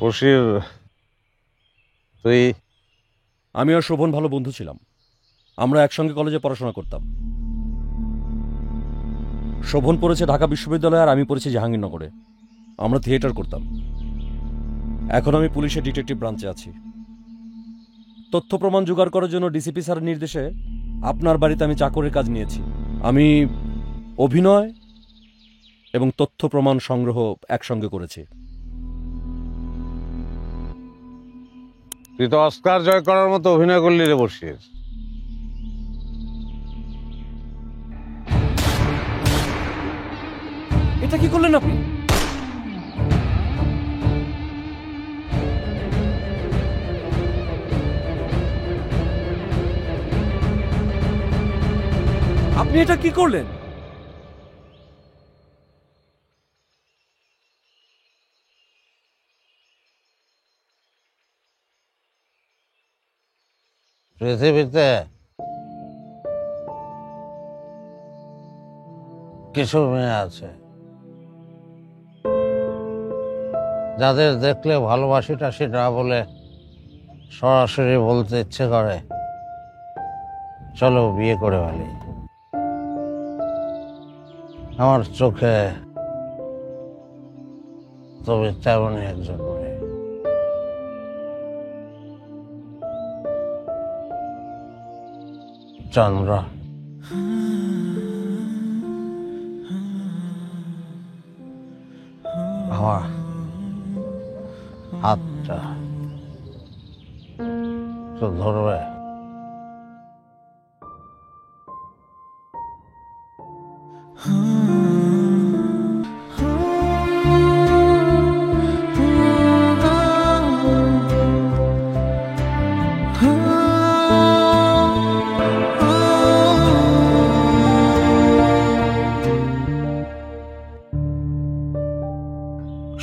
বশির, তুই? আমি আর শোভন ভালো বন্ধু ছিলাম। আমরা একসঙ্গে কলেজে পড়াশোনা করতাম। শোভন পড়েছে ঢাকা বিশ্ববিদ্যালয়ে আর আমি পড়েছি জাহাঙ্গীরনগরে। আমরা থিয়েটার করতাম। এখন আমি পুলিশের ডিটেকটিভ ব্রাঞ্চে আছি। তথ্য প্রমাণ জোগাড় করার জন্য ডিসিপি স্যারের নির্দেশে আপনার বাড়িতে আমি চাকরের কাজ নিয়েছি। আমি অভিনয় এবং তথ্য প্রমাণ সংগ্রহ একসঙ্গে করেছি। তুই তো অস্কার জয় করার মতো অভিনয় করলি রে বশির। এটা কি করলেন আপনি? আপনি এটা কি করলেন? পৃথিবীতে কিছু মেয়ে আছে যাদের দেখলে ভালোবাসি টাসি না বলে সরাসরি বলতে ইচ্ছে করে, চলো বিয়ে করে ফেলি। আমার চোখে তবে তেমনই একজন মেয়ে। চন্দ্র। আমার হাতটা তো ধরবে?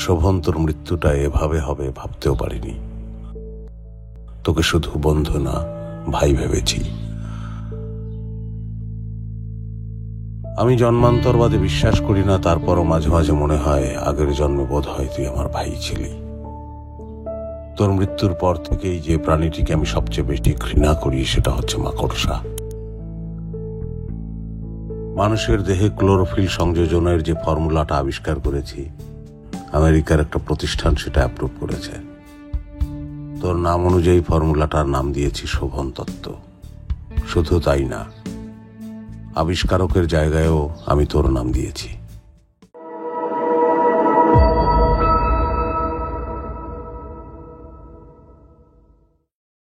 শোভন, তোর মৃত্যুটা এভাবে হবে ভাবতেও পারিনি। তোকে শুধু বন্ধু না, ভাই ভেবেছি। আমি জন্মান্তরবাদে বিশ্বাস করি না, তারপরও মাঝে মাঝে মনে হয় আগের জন্মে বোধ হয় তুই আমার ভাই ছিলি। তোর মৃত্যুর পর থেকেই যে প্রাণীটিকে আমি সবচেয়ে বেশি ঘৃণা করি সেটা হচ্ছে মাকড়সা। মানুষের দেহে ক্লোরোফিল সংযোজনের যে ফর্মুলাটা আবিষ্কার করেছি, আমেরিকার একটা প্রতিষ্ঠান সেটা অ্যাপ্রুভ করেছে। তোর নাম অনুযায়ী ফর্মুলাটার নাম দিয়েছি শোভন তত্ত্ব। শুধু তাই না, আবিষ্কারকের জায়গায়ও আমি তোর নাম দিয়েছি।